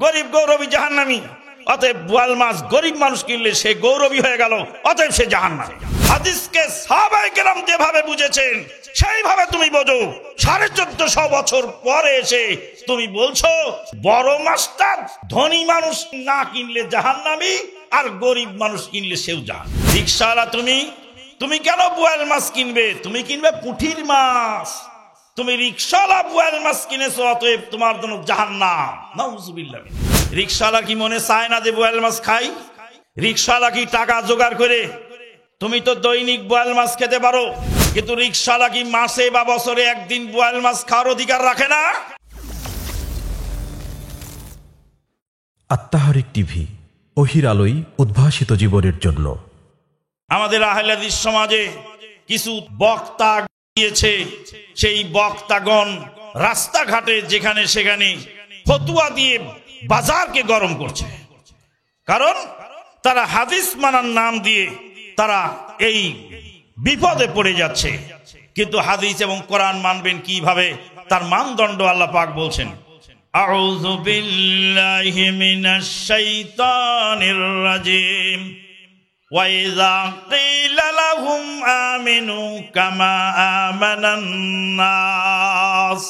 গরিব গৌরবী জাহান্নামী। অতএব বোয়াল মাছ গরিব মানুষ কিনলে সে গৌরবী হয়ে গেল, অতএব সে জাহান্নামী। হাদিসকে সাহাবায়ে কেরাম যেভাবে বুঝেছেন সেইভাবে তুমি বোঝো। 1450 বছর পরে এসে তুমি বলছো বড় মাছটা ধনী মানুষ না কিনলে জাহান্নামী, আর গরিব মানুষ কিনলে সেও জাহান্নামী। রিকশাওয়ালা তুমি কেন বোয়াল মাছ কিনবে? তুমি কিনবে পুঁটির মাছ। তুমি রিকশাওয়ালা বোয়াল মাছ কিনেছো, অতএব তোমার জন্য জাহান্নাম। নাউজুবিল্লাহ। রিকশাওয়ালা কি মনে চায় না যে বোয়াল মাছ খাই? রিকশাওয়ালা কি টাকা জোগাড় করে? তুমি তো দৈনিক বোয়াল মাছ খেতে পারো, কিন্তু রিকশাওয়ালা কি মাসে বা বছরে একদিন বোয়াল মাছ খাওয়ার অধিকার রাখে না? আত্মাহারিক টিভি, ওহির আলোয় উদ্ভাসিত জীবনের জন্য। আমাদের আহলে হাদিস সমাজে কিছু বক্তা দিয়েছে, সেই বক্তাগণ রাস্তাঘাটে যেখানে সেখানে ফতুয়া দিয়ে বাজারকে গরম করছে। কারণ তারা হাদিস মানার নাম দিয়ে তারা এই বিপদে পড়ে যাচ্ছে। কিন্তু হাদিস এবং কোরআন মানবেন কিভাবে, তার মানদণ্ড আল্লাহ পাক বলছেন, আউযু বিল্লাহি মিনাশ শাইতানির রাজিম ওয়া ইযা কিলা লাহুম আমিনু কামা আমানান নাস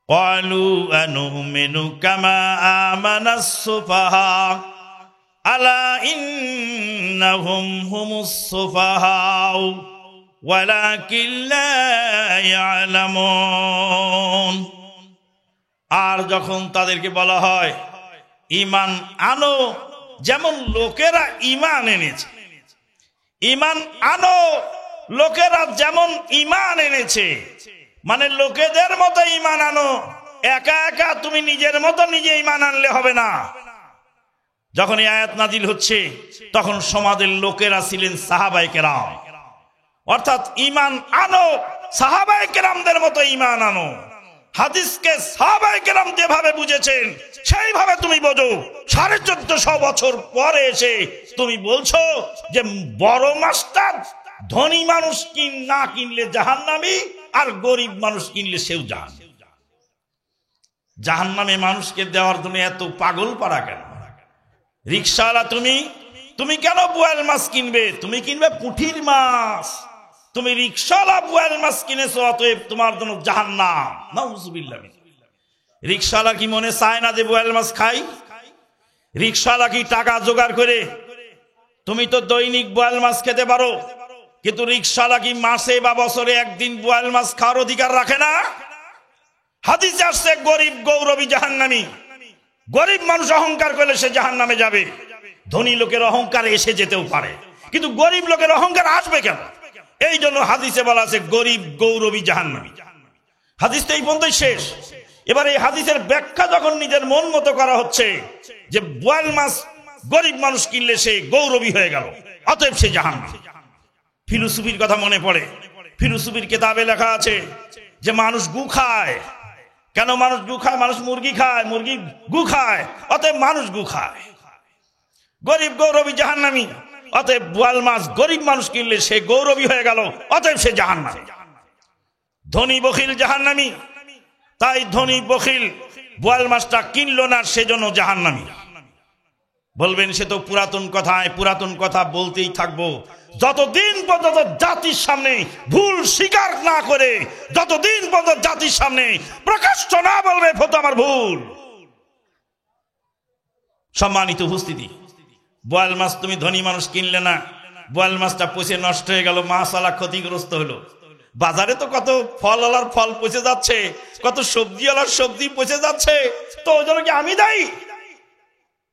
ক্বালু আনুমিনু কামা আমানাস সুফাহা আলা ইন্নাহুম হুমুস সুফাহা ওয়ালাকিন লা ইয়ালামুন। আর যখন তাদেরকে বলা হয় ঈমান আনো যেমন লোকেরা ঈমান এনেছে, ঈমান আনো লোকেরা যেমন ঈমান এনেছে, মানে লোকেদের মতো ঈমান আনো, একা একা তুমি নিজের মতো নিজে ঈমান আনলে হবে না। যখন এই আয়াত নাজিল হচ্ছে তখন সমাজের লোকেরা ছিলেন সাহাবায়ে কেরাম, অর্থাৎ ঈমান আনো সাহাবায়ে কেরামদের মতো ঈমান আনো। হাদিসকে সাহাবায়ে কেরাম যেভাবে বুঝেছেন সেইভাবে তুমি বোঝো। 1450 বছর পরে এসে তুমি বলছো যে বড় মাছটা ধনী মানুষ না কিনলে জাহান্নামী, আর গরিব মানুষ কিনলে সেও জাহান্নামে। মানুষকে দেওয়ার জন্য এত পাগল পারা কেন? রিকশাওয়ালা তুমি কেন বোয়াল মাছ কিনবে? তুমি কিনবে পুঁটির মাছ। তুমি রিকশাওয়ালা বোয়াল মাছ কিনেছো, অতএব তোমার জন্য জাহান্নাম। নাউজুবিল্লাহ। রিকশাওয়ালা কি মনে চায় না যে বোয়াল মাছ খাই? রিকশাওয়ালা কি টাকা জোগাড় করে? তুমি তো দৈনিক বোয়াল মাছ খেতে পারো, কিন্তু রিকশাওয়ালা কি মাসে বা বছরে একদিন বোয়াল মাছ খাওয়ার অধিকার রাখে না? হাদিসে আসছে গরিব গৌরবী জাহান্নামী। গরিব মানুষ অহংকার করলে সে জাহান্নামে যাবে। ধনী লোকের অহংকার এসে যেতেও পারে, কিন্তু গরিব লোকের অহংকার আসবে কেন? এই জন্য হাদিসে বলা আছে গরিব গৌরবী জাহান্নামী। হাদিস তো এই পর্যন্তই শেষ। এবার এই হাদিসের ব্যাখ্যা যখন নিজের মন মতো করা হচ্ছে যে বোয়াল মাছ গরিব মানুষ কিনলে সে গৌরবী হয়ে গেল, অতএব সে জাহান্নামী। ফিলোসফির কথা মনে পড়ে। ফিলোসফির কিতাবে লেখা আছে যে মানুষ গু খায়। কেন মানুষ গু খায়? মানুষ মুরগি খায়, মুরগি গু খায়, অতএব মানুষ গু খায়। গরিব গৌরবী জাহান্নামী, অতএব বোয়াল মাছ গরিব মানুষ কিনলে সে গৌরবী হয়ে গেল, অতএব সে জাহান্নামী। ধনী বখিল জাহান্নামী, তাই ধনী বখিল বোয়াল মাছটা কিনলো না, সেজন্য জাহান্নামী। বলবেন সে তো পুরাতন কথায়, পুরাতন কথা বলতেই থাকবো যতদিন পর্যন্ত জাতির সামনে ভুল স্বীকার না করে, যতদিন পর্যন্ত জাতির সামনে প্রকাশ্য না বলবে ফতো আমার ভুল। সম্মানিত উপস্থিতি, বোয়াল মাছ তুমি ধনী মানুষ কিনলে না, বোয়াল মাছটা পচে নষ্ট হয়ে গেল, মাছওয়ালা ক্ষতিগ্রস্ত হলো। বাজারে তো কত ফলওয়ালার ফল পচে যাচ্ছে, কত সবজিওয়ালার সবজি পচে যাচ্ছে, তো ওই জন্য কি আমি দায়ী?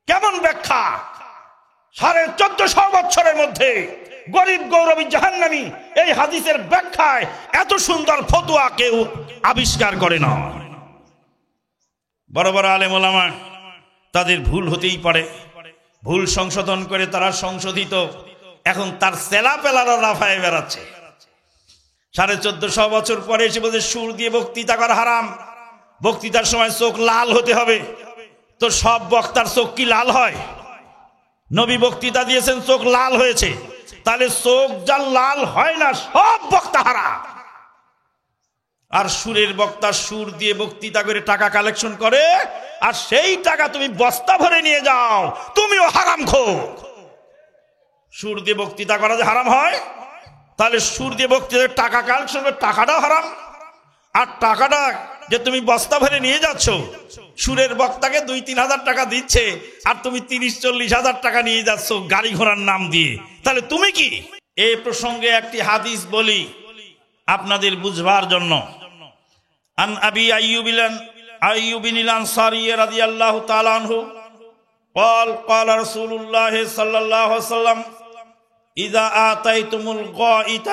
কেমন ব্যাখ্যা? 1450 বছরের মধ্যে গরিব গৌরবী জাহান্নামী এই হাদিসের ব্যাখ্যায় এত সুন্দর ফতোয়া কেউ আবিষ্কার করে না। বড় বড় আলেম ওলামা তাদের ভুল হতেই পারে, ভুল সংশোধন করে তারা সংশোধিত। এখন তার সেলা পেলারা লাফায় বেড়াচ্ছে। 1450 বছর পরে এসে বলছে সুর দিয়ে বক্তৃতা করা হারাম, বক্তৃতার সময় চোখ লাল হতে হবে। তো সব বক্তার চোখ কি লাল হয়? নবী বক্তৃতা দিয়েছেন, চোখ লাল হয়েছে, তাহলে চোখ যা লাল হয় না সব বক্তা হারাম। আর সুরের বক্তা সুর দিয়ে বক্তৃতা করে টাকা কালেকশন করে, আর সেই টাকা তুমি বস্তা ভরে নিয়ে যাও, তুমিও হারামখোর। সুর দিয়ে বক্তৃতা করা যে হারাম হয়, তাহলে সুর দিয়ে বক্তৃতা টাকা কালেকশন করে টাকাটাও হারাম। আর টাকাটা যে তুমি বস্তা ভরে নিয়ে যাচ্ছ, সুরের বক্তাকে 2-3 হাজার টাকা দিচ্ছে, আর তুমি 30-40 হাজার টাকা নিয়ে যাচ্ছ গাড়ি ঘোড়ার নাম দিয়ে, তাহলে তুমি কি? এই প্রসঙ্গে একটি হাদিস বলি আপনাদের বুঝবার জন্য। আন আবি আইয়ুবিল আনসারী রাদিয়াল্লাহু তাআলা আনহু قال قال رسول الله صلى الله عليه وسلم إذا آتيتم الغائط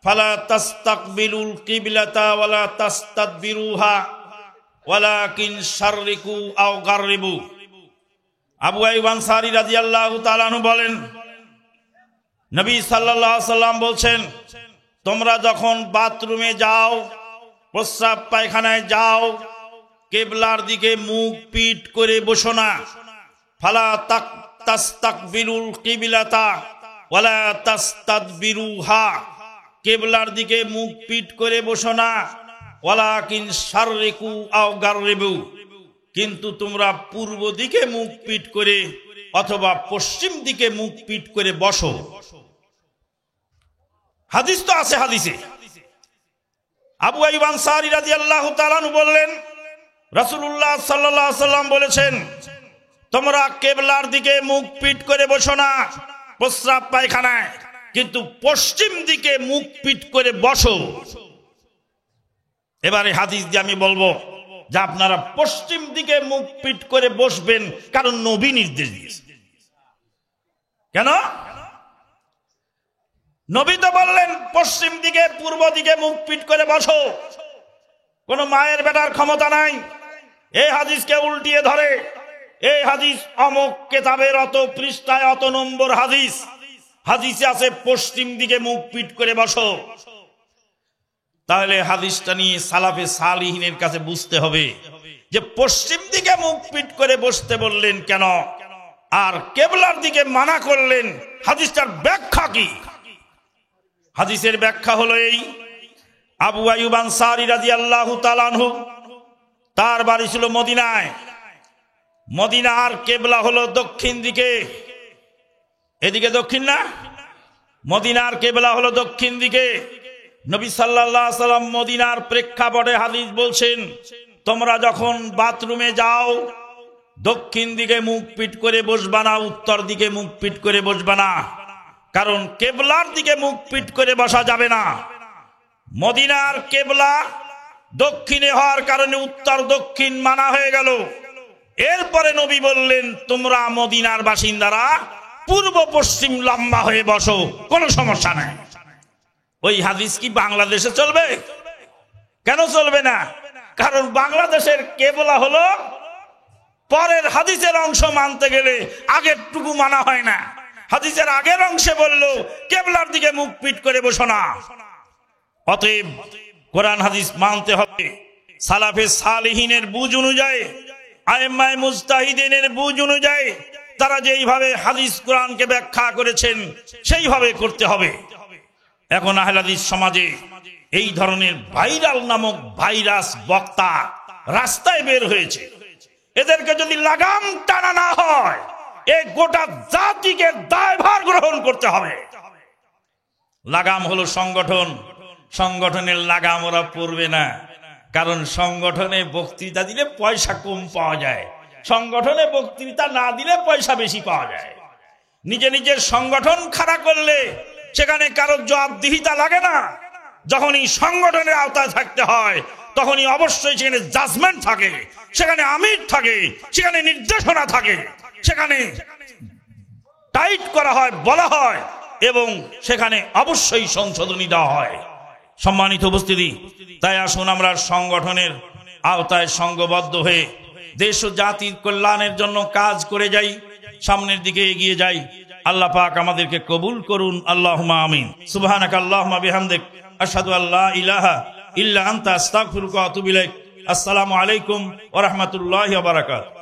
فلا تستقبلوا القبلة ولا تستدبروها ولكن شرقوا أو غربوا। আবু আইয়ুব আনসারী রাদিয়াল্লাহু তাআলা আনহু বলেন, নবী সাল্লাল্লাহু আলাইহি ওয়াসাল্লাম বলছেন, তোমরা যখন বাথরুমে যাও, প্রস্রাব পায়খানায় যাও, কিবলার দিকে মুখ পিট করে বসো না। ফালা তাস্তাকবিলুল কিবলাতা ওয়ালা তাস্তাদবিরুহা, কিবলার দিকে মুখ পিট করে বসো না। ওয়ালাকিন শাররিকু আও গাররিবু, কিন্তু তোমরা পূর্ব দিকে মুখ পিট করে অথবা পশ্চিম দিকে মুখ পিট করে বসো। হাদিস তো আছে হাদিসে। আবু আইয়ুব আনসারী রাদিয়াল্লাহু তাআলা আনহু বললেন, রাসূলুল্লাহ সাল্লাল্লাহু আলাইহি ওয়াসাল্লাম বলেছেন, তোমরা কিবলার দিকে মুখ পিট করে বসো না প্রস্রাব পায়খানায়, কিন্তু পশ্চিম দিকে মুখ পিট করে বসো। এবারে হাদিস দিয়ে আমি বলবো যে আপনারা পশ্চিম দিকে মুখ পিট করে বসবেন, কারণ নবী নির্দেশ দিয়েছে। কেন? নবী তো বললেন পশ্চিম দিকে পূর্ব দিকে মুখ পিট করে বসো। কোন মায়ের বেটার ক্ষমতা নাই এই হাদিসকে উল্টিয়ে ধরে, এই হাদিস অমুক কেতাবের অত পৃষ্ঠায় অত নম্বর হাদিস, হাদিসে আছে পশ্চিম দিকে মুখ পিট করে বসো। তাহলে হাদিসটা নিয়ে সালাফে সালিহিনের কাছে বুঝতে হবে যে পশ্চিম দিকে মুখ পিট করে বসতে বললেন কেন, আর কিবলার দিকে মানা করলেন, হাদিসটার ব্যাখ্যা কি? হাদিসের ব্যাখ্যা হলো এই, আবু আইয়ুব আনসারী রাদিয়াল্লাহু তাআলা আনহু, তার বাড়ি ছিল মদিনায়। মদিনার কিবলা হলো দক্ষিণ দিকে, এদিকে দক্ষিণ না, মদিনার কিবলা হলো দক্ষিণ দিকে। নবী সাল্লাল্লাহু আলাইহি সাল্লাম মদিনার প্রেক্ষাপটে হাদিস বলছেন, তোমরা যখন বাথরুমে যাও দক্ষিণ দিকে মুখ পিট করে বসবা না, উত্তর দিকে মুখ পিট করে বসবা না, কারণ কিবলার দিকে মুখ পিট করে বসা যাবে না। মদিনার কিবলা দক্ষিণে হওয়ার কারণে উত্তর দক্ষিণ মানা হয়ে গেল। এরপরে নবী বললেন, তোমরা মদিনার বাসিন্দারা পূর্ব পশ্চিম লম্বা হয়ে বসো, কোনো সমস্যা নাই। ওই হাদিস কি বাংলাদেশে চলবে? কেন চলবে না? কারণ বাংলাদেশের কিবলা হলো পরের হাদিসের অংশ মানতে গেলে আগের টুকু মানা হয় না। হাদিসের আগের অংশে বললো কিবলার দিকে মুখ পিট করে বসো না। অতএব কোরআন হাদিস মানতে হবে সালাফে সালিহিনের বুঝ অনুযায়ী, আইম্মায়ে মুজতাহিদিনের বুঝ অনুযায়ী, তারা যেইভাবে হাদিস কোরআনকে ব্যাখ্যা করেছেন সেইভাবে করতে হবে। এখন আহলে হাদিস সমাজে এই ধরনের ভাইরাল নামক ভাইরাস বক্তা রাস্তায় বের হয়েছে। এদেরকে যদি লাগাম টানা না হয়, এই গোটা জাতিকে দায়ভার গ্রহণ করতে হবে। লাগাম হলো সংগঠন, সংগঠনের লাগাম ওরা পড়বে না, কারণ সংগঠনে বক্তৃতা দিলে পয়সা কম পাওয়া যায়, সংগঠনে বক্তৃতা না দিলে পয়সা বেশি পাওয়া যায়। নিজে নিজের সংগঠন খাড়া করলে সেখানে কারোর জবাবদিহিতা লাগে না। যখনই সংগঠনের আওতায় থাকতে হয় তখনই অবশ্যই সেখানে জাজমেন্ট থাকে, সেখানে আমির থাকে, সেখানে নির্দেশনা থাকে, সেখানে টাইট করা হয়, বলা হয়, এবং সেখানে অবশ্যই সংশোধনী দেওয়া হয়। সম্মানিত উপস্থিতি, তাই আসুন আমরা সংগঠনের আওতায় সংঘবদ্ধ হয়ে দেশ ও জাতির কল্যাণের জন্য কাজ করে যাই, সামনের দিকে এগিয়ে যাই। আল্লাহ পাক আমাদেরকে কবুল করুন, আল্লাহুম্মা আমিন। সুবহানাকা আল্লাহুম্মা বিহামদিক, আশহাদু আল্লা ইলাহা ইল্লা আনতা আস্তাগফিরুকা ওয়া আতুবু ইলাইক। আসসালামু আলাইকুম ওয়া রাহমাতুল্লাহি ওয়া বারাকাতুহু।